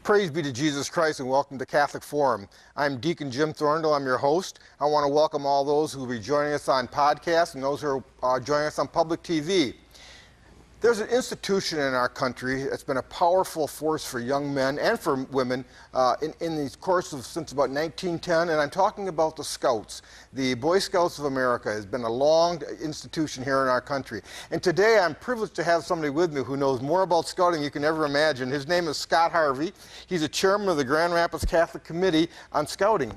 Praise be to Jesus Christ and welcome to Catholic Forum. I'm Deacon Jim Thorndle. I'm your host. I want to welcome all those who will be joining us on podcast and those who are joining us on public TV. There's an institution in our country that's been a powerful force for young men and for women in the course of since about 1910, and I'm talking about the Scouts. The Boy Scouts of America has been a long institution here in our country. And today I'm privileged to have somebody with me who knows more about Scouting than you can ever imagine. His name is Scott Harvey. He's a chairman of the Grand Rapids Catholic Committee on Scouting.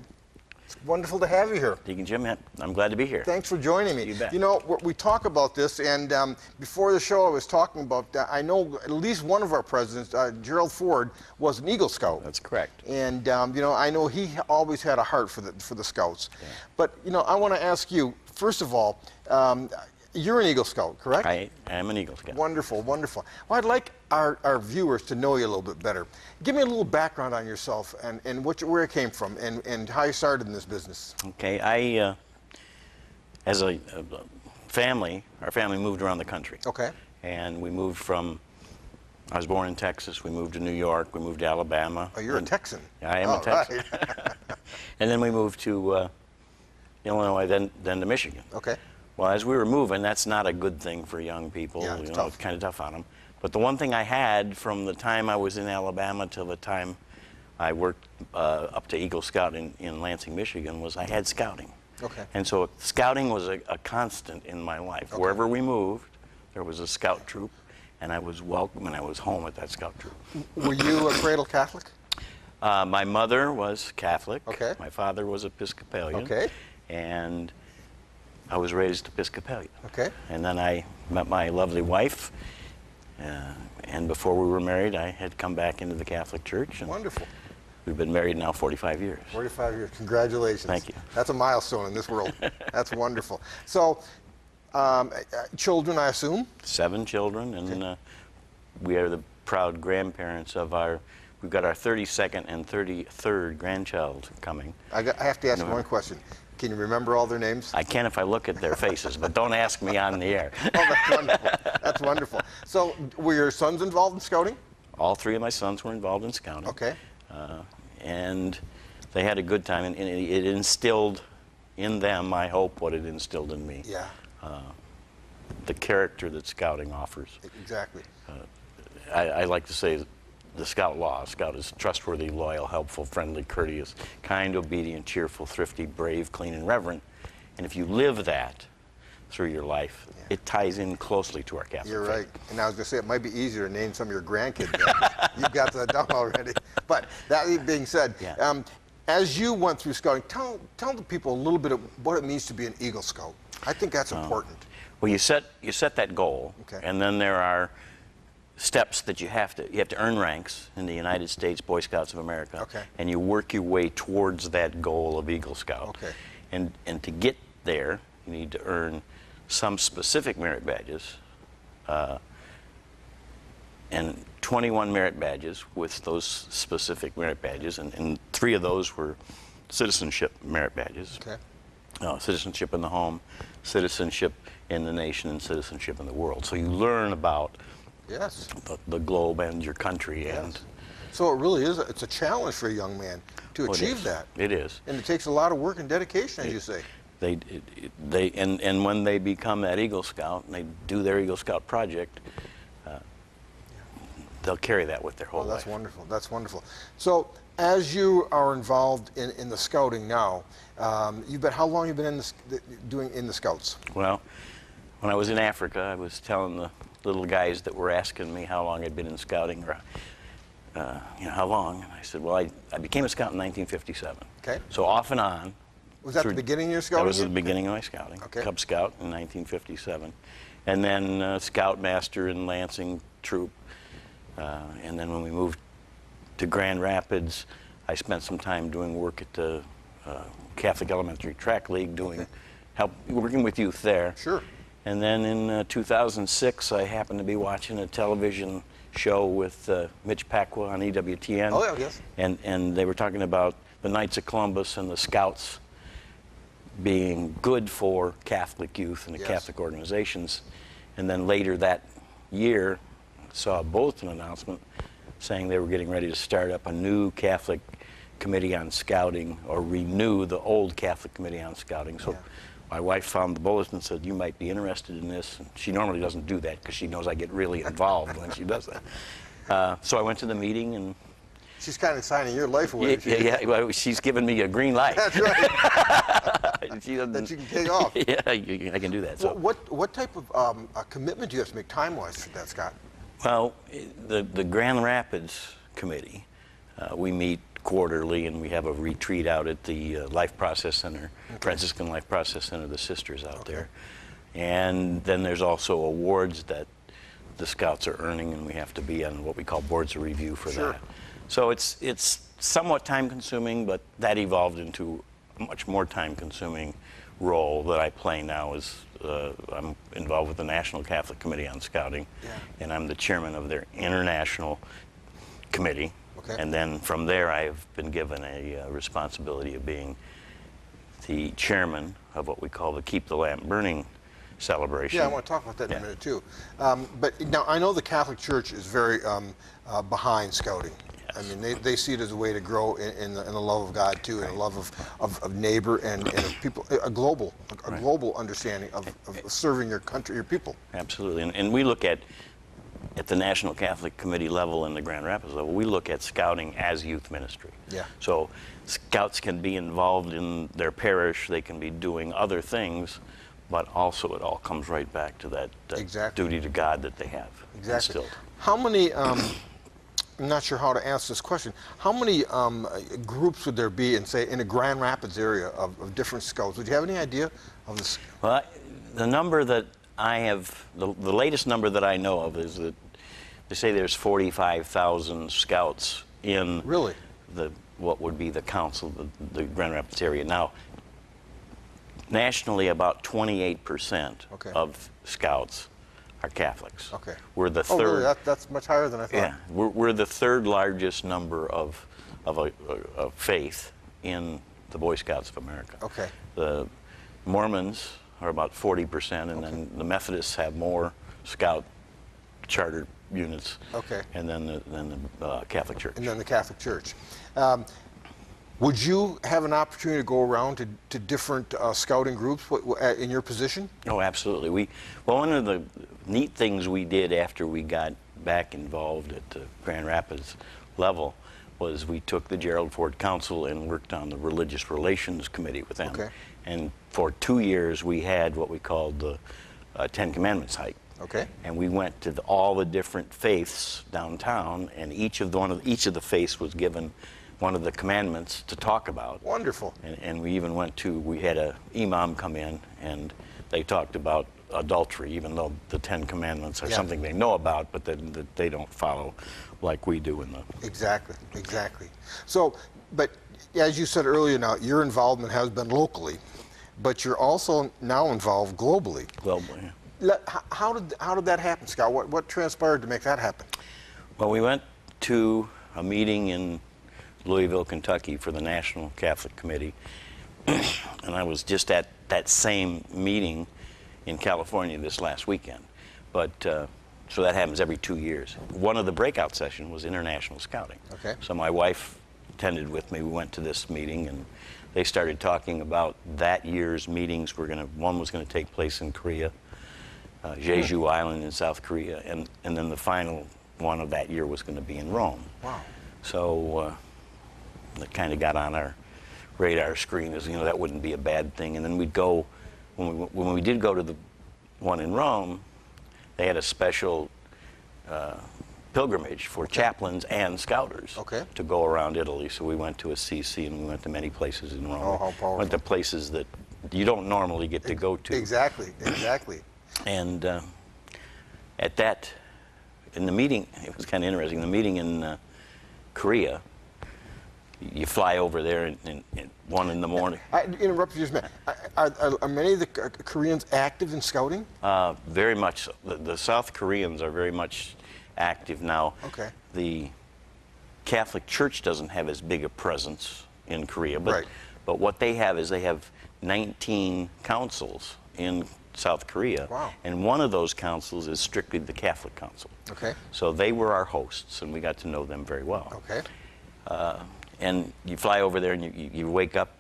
It's wonderful to have you here. Deacon Jim, I'm glad to be here. Thanks for joining me. You bet. You know, we talk about this, and before the show I was talking about, I know at least one of our presidents, Gerald Ford, was an Eagle Scout. That's correct. And, you know, I know he always had a heart for the Scouts. Yeah. But, you know, I want to ask you, first of all, you're an Eagle Scout, correct? I am an Eagle Scout. Wonderful, wonderful. Well, I'd like our viewers to know you a little bit better. Give me a little background on yourself and where you came from and how you started in this business. Okay, as a family, our family moved around the country. Okay. And we moved I was born in Texas, we moved to New York, we moved to Alabama. Oh, you're a Texan. I am a Texan. Right. And then we moved to Illinois, then to Michigan. Okay. Well, as we were moving, that's not a good thing for young people. Yeah, it's It's kind of tough on them. But the one thing I had from the time I was in Alabama till the time I worked up to Eagle Scout in Lansing, Michigan, was I had scouting. Okay. And so scouting was a constant in my life. Okay. Wherever we moved, there was a scout troop, and I was welcome and I was home at that scout troop. Were you a cradle Catholic? My mother was Catholic. Okay. My father was Episcopalian. Okay. And I was raised Episcopalian. Okay. And then I met my lovely wife, and before we were married, I had come back into the Catholic Church. And wonderful. We've been married now 45 years. 45 years. Congratulations. Thank you. That's a milestone in this world. That's wonderful. So, children, I assume? 7 children, and we are the proud grandparents of we've got our 32nd and 33rd grandchild coming. I have to ask you one question. Can you remember all their names? I can if I look at their faces, but don't ask me on the air. Oh, that's wonderful. That's wonderful. So, were your sons involved in scouting? All 3 of my sons were involved in scouting. Okay. And they had a good time, and it instilled in them, I hope, what it instilled in me. Yeah. The character that scouting offers. Exactly. I like to say the Scout law. Scout is trustworthy, loyal, helpful, friendly, courteous, kind, obedient, cheerful, thrifty, brave, clean, and reverent. And if you live that through your life, it ties in closely to our Catholic You're faith. right. And I was going to say, it might be easier to name some of your grandkids. You've got that down already. But that being said, as you went through scouting, tell the people a little bit of what it means to be an Eagle Scout. I think that's important. Well, you set that goal, okay, and then there are steps that you have to earn ranks in the United States Boy Scouts of America, okay, and you work your way towards that goal of Eagle Scout. Okay. And to get there, you need to earn some specific merit badges, and 21 merit badges with those specific merit badges, and 3 of those were citizenship merit badges. Okay. Citizenship in the home, citizenship in the nation, and citizenship in the world. So you learn about the globe and your country. Yes. And so it really is, it's a challenge for a young man to achieve that. It is. And it takes a lot of work and dedication, as you say. And when they become that Eagle Scout and they do their Eagle Scout project, they'll carry that with their whole life. That's wonderful. That's wonderful. So, as you are involved in the scouting now, how long have you been in the Scouts? Well, when I was in Africa, I was telling the little guys that were asking me how long I'd been in scouting, or how long, and I said, well, I became a scout in 1957. Okay. So off and on. Was that the beginning of your scouting? That was the beginning of my scouting. Okay. Cub Scout in 1957, and then Scoutmaster in Lansing Troop, and then when we moved to Grand Rapids, I spent some time doing work at the Catholic Elementary Track League, working with youth there. Sure. And then in 2006, I happened to be watching a television show with Mitch Pacwa on EWTN. Oh, yeah, yes. And they were talking about the Knights of Columbus and the Scouts being good for Catholic youth and the Catholic organizations. And then later that year, saw a bulletin announcement saying they were getting ready to start up a new Catholic committee on scouting, or renew the old Catholic committee on scouting. So my wife found the bulletin and said, you might be interested in this. And she normally doesn't do that because she knows I get really involved when she does that. So I went to the meeting, and she's kind of signing your life away. Well, she's given me a green light. That's right. That you can take off. Yeah, I can do that. So What type of commitment do you have to make time-wise for that, Scott? Well, the Grand Rapids committee, we meet quarterly, and we have a retreat out at the Life Process Center, Franciscan Life Process Center, the sisters out there. And then there's also awards that the Scouts are earning, and we have to be on what we call boards of review for that. So it's somewhat time-consuming, but that evolved into a much more time-consuming role that I play now. Is I'm involved with the National Catholic Committee on Scouting, and I'm the chairman of their international committee. And then from there, I've been given a responsibility of being the chairman of what we call the Keep the Lamp Burning celebration. Yeah, I want to talk about that in a minute too. But now I know the Catholic Church is very behind scouting. I mean, they see it as a way to grow in the love of God too, and a love of neighbor and of people, a global understanding of serving your country, your people. Absolutely, and we look at the National Catholic Committee level and the Grand Rapids level, we look at scouting as youth ministry. Yeah. So Scouts can be involved in their parish, they can be doing other things, but also it all comes right back to that duty to God that they have instilled. How many, I'm not sure how to answer this question, how many groups would there be in, say, in a Grand Rapids area of different Scouts? Would you have any idea of this? Well, the number that I have, the latest number that I know of is that they say there's 45,000 Scouts in what would be the council, the Grand Rapids area. Now, nationally, about 28% of Scouts are Catholics. We're the third. Really? That's much higher than I thought. Yeah, we're the third largest number of faith in the Boy Scouts of America. The Mormons are about 40%, and then the Methodists have more Scout charter units, and then the Catholic Church. And then the Catholic Church. Would you have an opportunity to go around to different scouting groups in your position? Oh, absolutely. Well, one of the neat things we did after we got back involved at the Grand Rapids level was we took the Gerald Ford Council and worked on the Religious Relations Committee with them. And for 2 years, we had what we called the Ten Commandments hike. And we went to all the different faiths downtown, and each of the faiths was given one of the commandments to talk about. Wonderful. And we even we had a imam come in, and they talked about adultery, even though the Ten Commandments are something they know about, but that they don't follow like we do in the... Exactly. So, but as you said earlier now, your involvement has been locally, but you're also now involved globally. Globally, How did that happen, Scott? What transpired to make that happen? Well, we went to a meeting in Louisville, Kentucky for the National Catholic Committee, and I was just at that same meeting in California this last weekend. But so that happens every 2 years. One of the breakout sessions was international scouting. So my wife attended with me. We went to this meeting, and they started talking about that year's meetings. One was going to take place in Korea, Jeju Island in South Korea, and then the final one of that year was going to be in Rome. So that kind of got on our radar screen as, that wouldn't be a bad thing. And then we'd go, when we did go to the one in Rome, they had a special pilgrimage for chaplains and scouters to go around Italy. So we went to Assisi, and we went to many places in Rome. Oh, how powerful. Went to places that you don't normally get to go to. Exactly. And in the meeting, it was kind of interesting. The meeting in Korea, you fly over there in 1 in the morning. I interrupt you just a minute. Are many of the Koreans active in scouting? Very much so. The South Koreans are very much active now. The Catholic Church doesn't have as big a presence in Korea, but what they have is they have 19 councils in South Korea. Wow. And one of those councils is strictly the Catholic Council. Okay. So they were our hosts, and we got to know them very well. Okay. And you fly over there, and you wake up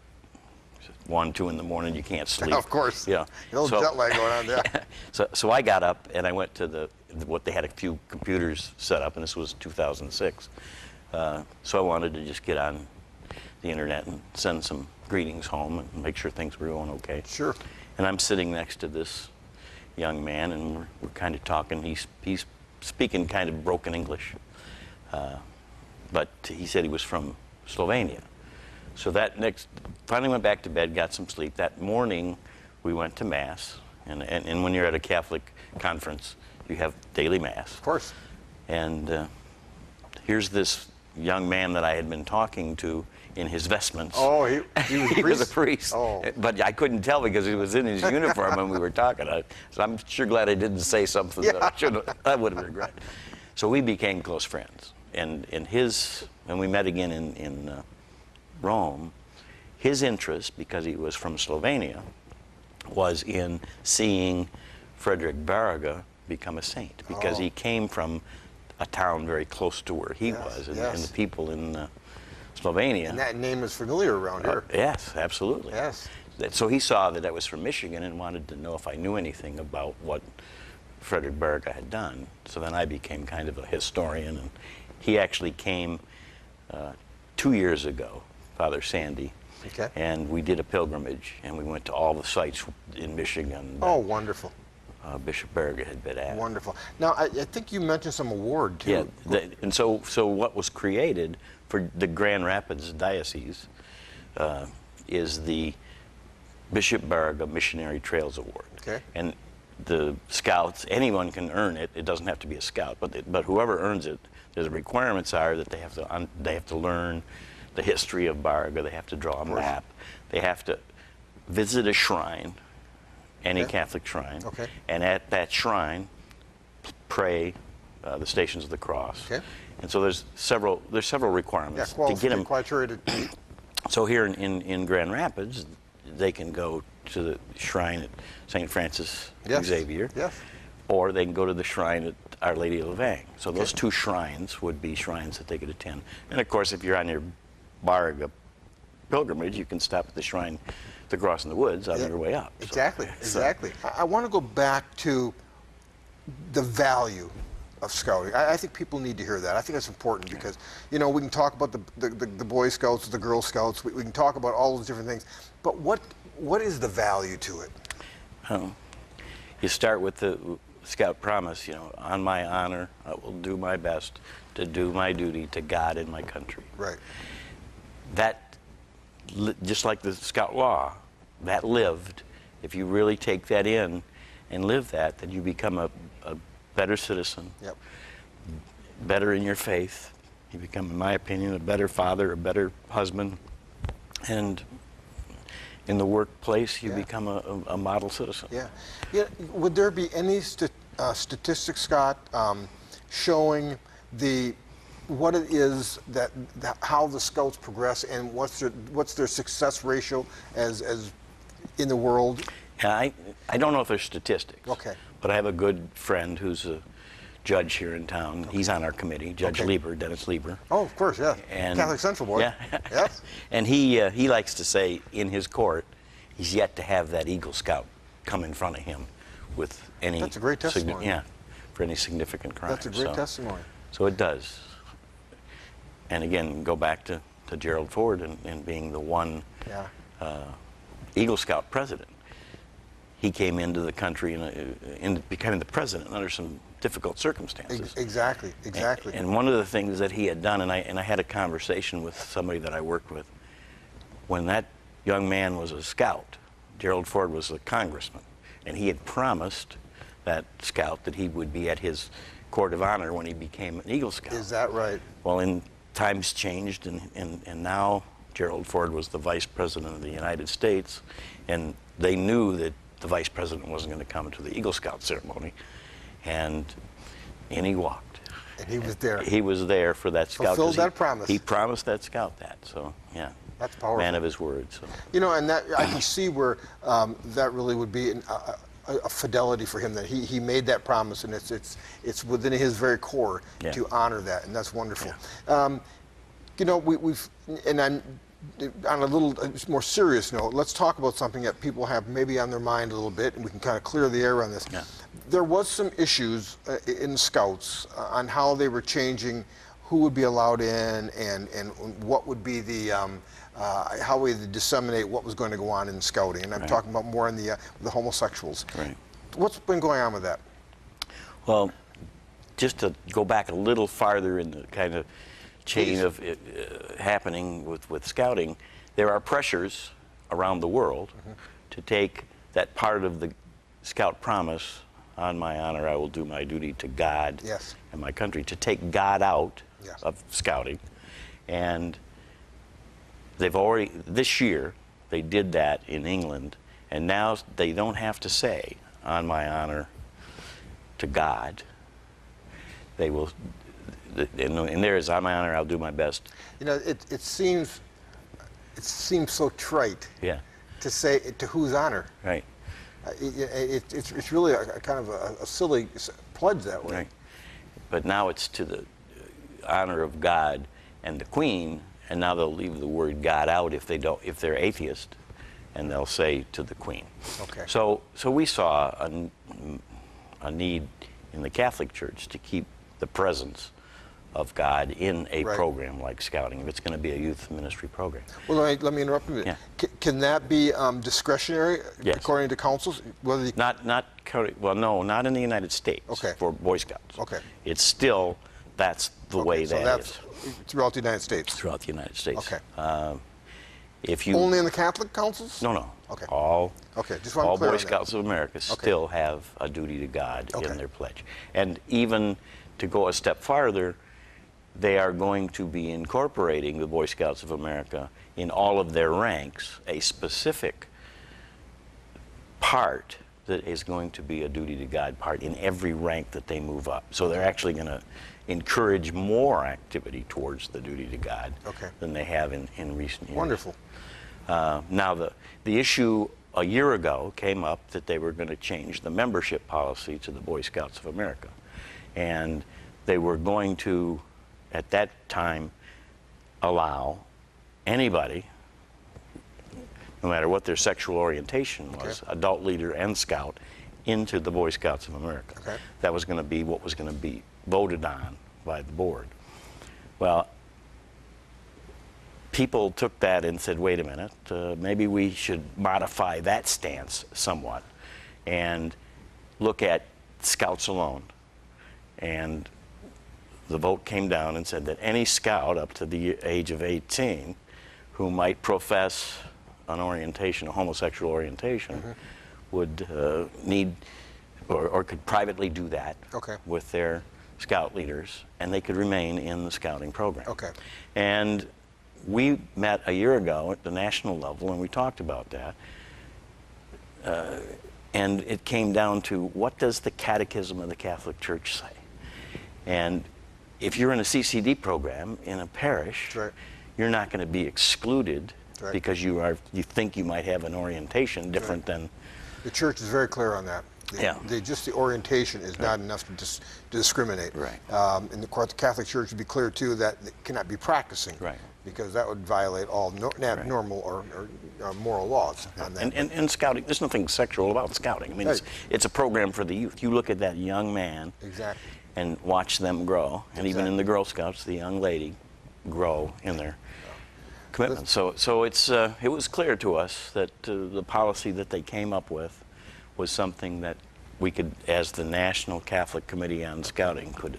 1, 2 in the morning, you can't sleep. Of course. Yeah. The old jet lag going on there. So I got up, and I went to what they had a few computers set up, and this was 2006. So I wanted to just get on the internet and send some greetings home and make sure things were going okay. Sure. And I'm sitting next to this young man, and we're kind of talking. He's speaking kind of broken English, but he said he was from Slovenia. So finally went back to bed, got some sleep. That morning, we went to Mass, and when you're at a Catholic conference, you have daily Mass. Of course. And here's this young man that I had been talking to in his vestments. Oh, he was a priest? He was a priest. Oh. But I couldn't tell because he was in his uniform when we were talking. So I'm sure glad I didn't say something that I would have regretted. So we became close friends. And when we met again in Rome, his interest, because he was from Slovenia, was in seeing Frederick Baraga become a saint, because he came from a town very close to where he was, and the people in Slovenia. And that name is familiar around here. Yes, absolutely. Yes. So he saw that I was from Michigan and wanted to know if I knew anything about what Frederick Baraga had done. So then I became kind of a historian, and he actually came 2 years ago, Father Sandy. Okay. And we did a pilgrimage, and we went to all the sites in Michigan. Oh, wonderful. Bishop Baraga had been at. Wonderful. Now, I think you mentioned some award, too. Yeah, and so what was created for the Grand Rapids Diocese is the Bishop Baraga Missionary Trails Award. Okay. And the scouts, anyone can earn it. It doesn't have to be a scout, but whoever earns it, the requirements are that they have to learn the history of Baraga. They have to draw a map. They have to visit a shrine, any Catholic shrine, and at that shrine pray the Stations of the Cross. Okay. And so there's several requirements to get them. Criteria. So here in Grand Rapids, they can go to the shrine at St. Francis Xavier, or they can go to the shrine at Our Lady of Lavang. So those two shrines would be shrines that they could attend. And of course, if you're on your Baraga pilgrimage, you can stop at the shrine, the Cross in the Woods, on your way up. Exactly, exactly. I want to go back to the value of scouting. I think people need to hear that. I think that's important because, you know, we can talk about the Boy Scouts, the Girl Scouts, we can talk about all those different things, but what is the value to it? You start with the Scout promise, you know, on my honor, I will do my best to do my duty to God and my country. Right. That, just like the Scout law, that lived. If you really take that in and live that, then you become a better citizen, better in your faith. You become, in my opinion, a better father, a better husband, and in the workplace, you become a model citizen. Yeah. Would there be any statistics, Scott, showing what it is how the Scouts progress and what's their success ratio as in the world? I don't know if there's statistics. Okay. But I have a good friend who's a judge here in town. He's on our committee, Judge Lieber, Dennis Lieber. Oh, of course, yeah. And Catholic Central boy. Yeah. Yes. And he likes to say in his court, he's yet to have that Eagle Scout come in front of him with any. That's a great testimony. For any significant crime. That's a great testimony. So it does. And again, go back to Gerald Ford and being the one Eagle Scout president. He came into the country in becoming the president under some difficult circumstances. Exactly. And one of the things that he had done, and I had a conversation with somebody that I worked with, when that young man was a scout, Gerald Ford was a congressman, and he had promised that scout that he would be at his court of honor when he became an Eagle Scout. Is that right? Well, times changed, and now Gerald Ford was the vice president of the United States, and they knew that the vice president wasn't going to come to the Eagle Scout ceremony, and he walked. And he was there. He was there for that scout. Fulfilled that promise. He promised that scout that. So yeah. That's powerful. Man of his word. So. You know, and that I can see where that really would be a fidelity for him that he made that promise, and it's within his very core to honor that, and that's wonderful. You know, we've and I'm on a little more serious note. Let's talk about something that people have maybe on their mind a little bit, and we can kind of clear the air on this. There was some issues in Scouts on how they were changing who would be allowed in and what would be the how we disseminate what was going to go on in Scouting. And I'm talking about more in the homosexuals. Right. What's been going on with that? Well, just to go back a little farther in the kind of chain of happening with Scouting, there are pressures around the world to take that part of the Scout promise, on my honor I will do my duty to God and my country, to take God out of Scouting. And they've already, this year, they did that in England, and now they don't have to say, on my honor to God. They will, and there is, on my honor, I'll do my best. You know, it seems so trite to say to whose honor. Right. It's really a kind of a silly pledge that way. Right. But now it's to the honor of God and the Queen, and now they'll leave the word God out if they're atheist, and they'll say to the Queen. Okay. So we saw a need in the Catholic Church to keep the presence of God in a program like Scouting, if it's going to be a youth ministry program. Well, let me interrupt a minute. Can that be discretionary according to councils? Whether not in the United States for Boy Scouts. Okay. It's still, that's the way that is. Throughout the United States? Throughout the United States. Okay. If you only in the Catholic councils? No. Okay. All Boy Scouts of America still have a duty to God in their pledge. And even to go a step farther, they are going to be incorporating the Boy Scouts of America in all of their ranks, a specific part that is going to be a duty to God part in every rank that they move up. So they're actually going to encourage more activity towards the duty to God than they have in recent years. Wonderful. Now the issue a year ago came up that they were going to change the membership policy to the Boy Scouts of America. And they were going to, at that time, allow anybody, no matter what their sexual orientation was, adult leader and scout, into the Boy Scouts of America. That was going to be what was going to be voted on by the board. Well, people took that and said, wait a minute, maybe we should modify that stance somewhat and look at scouts alone. And the vote came down and said that any scout up to the age of 18 who might profess an orientation, a homosexual orientation, would need or could privately do that with their scout leaders, and they could remain in the scouting program. And we met a year ago at the national level, and we talked about that. And it came down to, what does the Catechism of the Catholic Church say? And if you're in a CCD program in a parish, you're not going to be excluded because you think you might have an orientation different than... The Church is very clear on that. Just the orientation is not enough to discriminate. And of course, the Catholic Church would be clear, too, that it cannot be practicing. Because that would violate all normal or moral laws. On that. And scouting, there's nothing sexual about scouting. I mean, it's a program for the youth. You look at that young man and watch them grow. And even in the Girl Scouts, the young lady grow in their commitment. So it was clear to us that the policy that they came up with was something that we could, as the National Catholic Committee on Scouting, could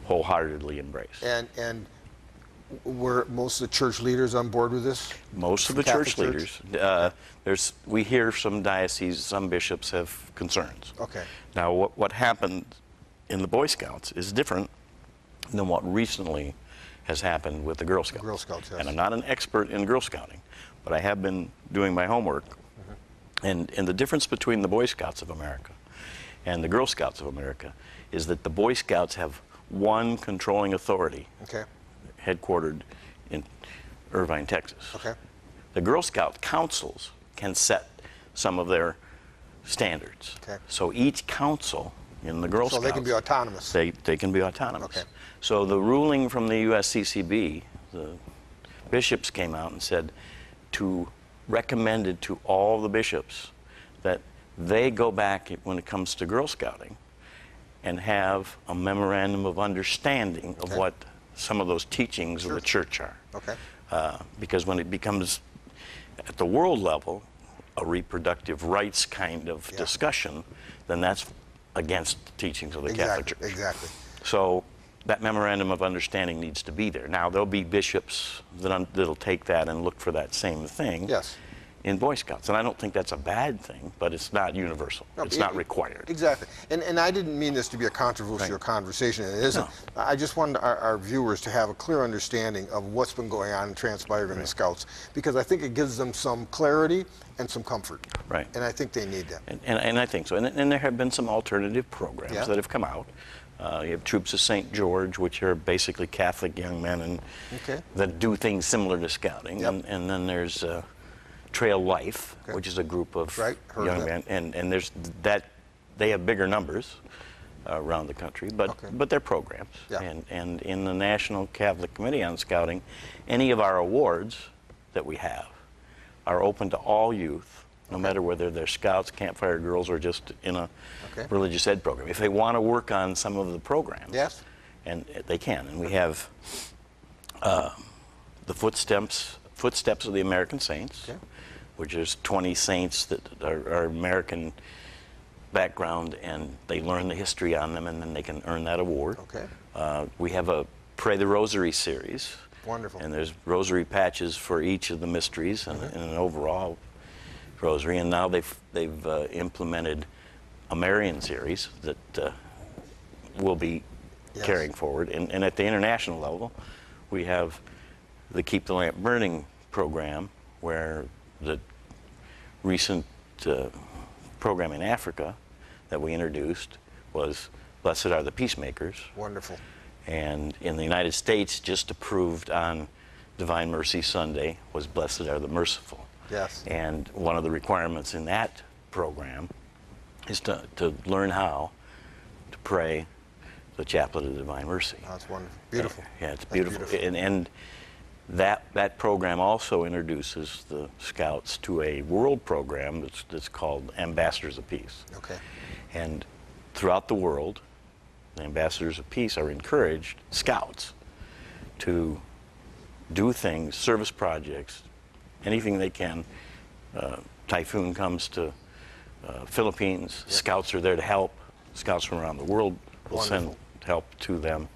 wholeheartedly embrace. And were most of the church leaders on board with this? Most of the church leaders. We hear some dioceses, some bishops have concerns. Now, what happened in the Boy Scouts is different than what recently has happened with the Girl Scouts. Girl Scouts, And I'm not an expert in Girl Scouting, but I have been doing my homework. And the difference between the Boy Scouts of America and the Girl Scouts of America is that the Boy Scouts have one controlling authority, headquartered in Irvine, Texas. The Girl Scout councils can set some of their standards. Okay. So each council in the Girl So Scouts, they can be autonomous. They can be autonomous. Okay. So the ruling from the USCCB, the bishops came out and said recommended to all the bishops that they go back when it comes to Girl Scouting and have a memorandum of understanding of what some of those teachings of the church are. Okay. Because when it becomes, at the world level, a reproductive rights kind of discussion, then that's against the teachings of the Catholic Church. Exactly. So that memorandum of understanding needs to be there. Now, there'll be bishops that'll take that and look for that same thing in Boy Scouts. And I don't think that's a bad thing, but it's not universal. No, it's not required. Exactly. And I didn't mean this to be a controversial conversation. It isn't. No. I just wanted our viewers to have a clear understanding of what's been going on and transpired in the Scouts, because I think it gives them some clarity and some comfort. Right. And I think they need that. And I think so. And there have been some alternative programs that have come out. You have Troops of St. George, which are basically Catholic young men that do things similar to Scouting. And then there's Trail Life, which is a group of young men. And there's they have bigger numbers around the country, but they're programs. And in the National Catholic Committee on Scouting, any of our awards that we have are open to all youth, no matter whether they're Scouts, Campfire Girls, or just in a religious ed program. If they want to work on some of the programs, and they can. And we have the Footsteps of the American Saints, which is 20 saints that are American background, and they learn the history on them, and then they can earn that award. We have a Pray the Rosary series. Wonderful. And there's rosary patches for each of the mysteries and an overall rosary. And now they've implemented a Marian series that will be carrying forward. And at the international level, we have the Keep the Lamp Burning program, where the recent program in Africa that we introduced was Blessed Are the Peacemakers. Wonderful. And in the United States, just approved on Divine Mercy Sunday was Blessed Are the Merciful. Yes. And one of the requirements in that program is to learn how to pray the Chaplet of Divine Mercy. Oh, that's wonderful. Beautiful. Yeah, it's beautiful. And that program also introduces the Scouts to a world program that's called Ambassadors of Peace. Okay. And throughout the world, the Ambassadors of Peace are encouraged, Scouts, to do things, service projects, anything they can. Typhoon comes to Philippines, Scouts are there to help. Scouts from around the world will send help to them.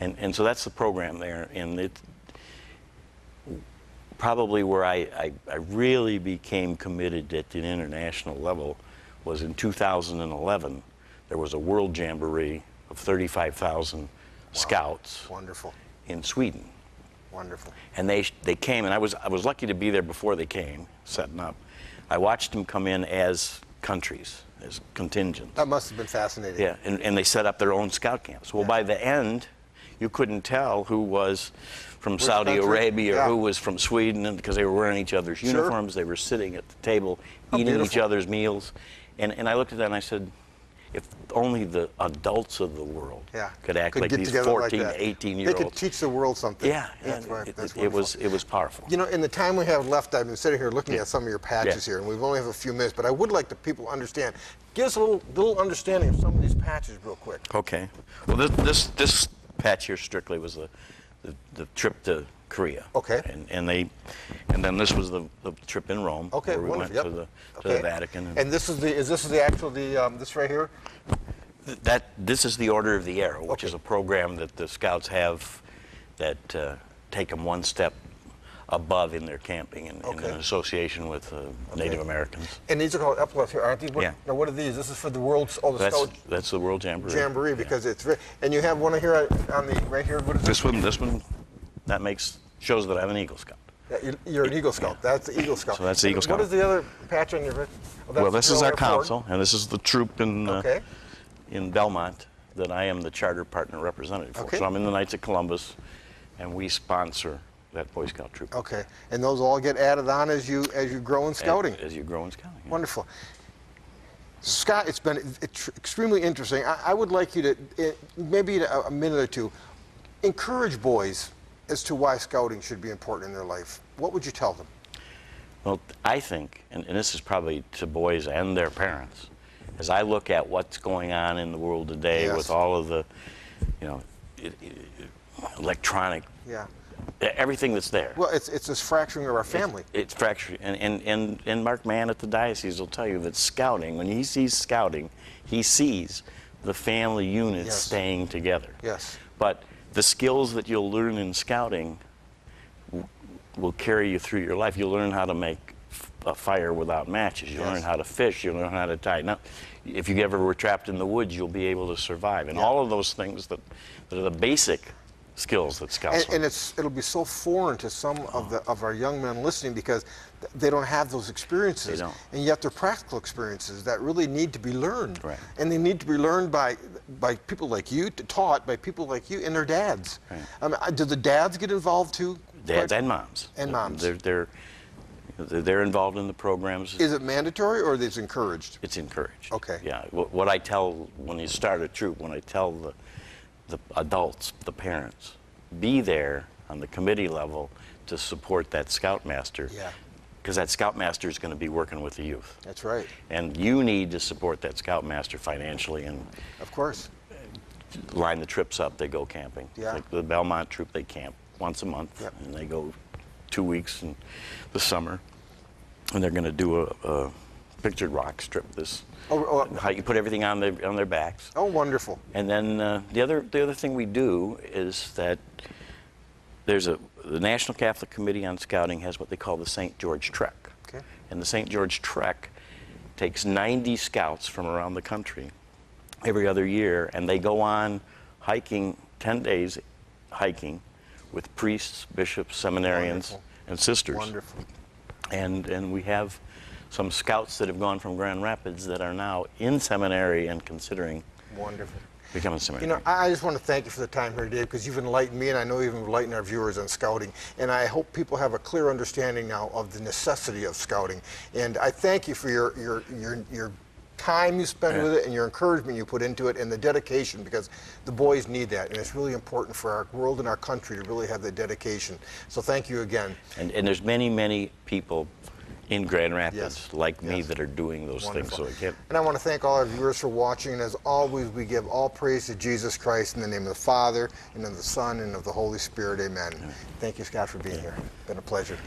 And so that's the program there. And it probably where I really became committed at the international level was in 2011. There was a World Jamboree of 35,000 Scouts in Sweden. Wonderful. And they came, and I was lucky to be there before they came, setting up. I watched them come in as countries, as contingents. That must have been fascinating. Yeah, and they set up their own scout camps. Well, by the end, you couldn't tell who was from Saudi Arabia or who was from Sweden, because they were wearing each other's uniforms. They were sitting at the table, eating each other's meals. And I looked at that and I said, if only the adults of the world could act like these 14, 18-year-olds. They could teach the world something. Yeah, that's it was powerful. You know, in the time we have left, I've been sitting here looking at some of your patches here, and we only have a few minutes, but I would like the people to understand. Give us a little understanding of some of these patches real quick. Okay. Well, this patch here strictly was the trip to Korea. Okay. And then this was the trip in Rome. Okay, where we went to the Vatican. And this is this right here? This is the Order of the Arrow, which is a program that the Scouts have that take them one step above in their camping in an association with Native Americans. And these are called epaulets here, aren't these? Now, what are these? This is for the World's That's the World Jamboree. Jamboree, because it's very, and you have one here on the right here. What is this one? This one, that shows that I'm an Eagle Scout. Yeah, you're an Eagle Scout. That's the Eagle Scout. So that's the Eagle Scout. What is the other patch on your wrist? Well, this is our council, and this is the troop in Belmont that I am the charter partner representative for. So I'm in the Knights of Columbus, and we sponsor that Boy Scout troop. Okay, and those all get added on as you grow in scouting. As you grow in scouting. Wonderful. Scott, it's been extremely interesting. I would like you to, maybe in a minute or two, encourage boys as to why scouting should be important in their life. What would you tell them? Well, I think, and this is probably to boys and their parents, as I look at what's going on in the world today Yes. with all of the, electronic, Yeah. everything that's there. Well, it's this fracturing of our family. It's fractured, and Mark Mann at the diocese will tell you that scouting, when he sees scouting, he sees the family unit Yes. staying together. Yes. But the skills that you'll learn in scouting will carry you through your life. You'll learn how to make a fire without matches. You'll Yes. learn how to fish. You'll learn how to tie. Now, if you ever were trapped in the woods, you'll be able to survive. And Yeah. all of those things that are the basic skills that scouts learn. And it'll be so foreign to some of our young men listening because they don't have those experiences. They don't. And yet they're practical experiences that really need to be learned. Right. And they need to be learned by people like you, taught by people like you and their dads. Right. Do the dads get involved too? Dads and moms. And moms. They're involved in the programs. Is it mandatory or is it encouraged? It's encouraged. Okay. Yeah. What I tell when you start a troop, when I tell the adults, the parents, be there on the committee level to support that scoutmaster. Yeah. Because that scoutmaster is going to be working with the youth. That's right. And you need to support that scoutmaster financially and Of course. line the trips up. They go camping. Yeah. Like the Belmont troop, they camp once a month. Yep. And they go 2 weeks in the summer. And they're going to do a pictured rock strip. How you put everything on their backs. Oh, wonderful. And then the other thing we do is that the National Catholic Committee on Scouting has what they call the St. George Trek. Okay. And the St. George Trek takes 90 scouts from around the country every other year, and they go on hiking, 10 days hiking, with priests, bishops, seminarians, Wonderful. and sisters. Wonderful. And we have some scouts that have gone from Grand Rapids that are now in seminary and considering Wonderful. becoming seminary. You know, I just want to thank you for the time here today because you've enlightened me and I know you've enlightened our viewers on scouting. And I hope people have a clear understanding now of the necessity of scouting. And I thank you for your time you spend with it and your encouragement you put into it and the dedication because the boys need that. And it's really important for our world and our country to really have that dedication. So thank you again. And there's many, many people in Grand Rapids Yes. like me Yes. that are doing those Wonderful. things. So I can't. And I want to thank all our viewers for watching. And as always, we give all praise to Jesus Christ in the name of the Father, and of the Son, and of the Holy Spirit. Amen. Thank you, Scott, for being here. It's been a pleasure.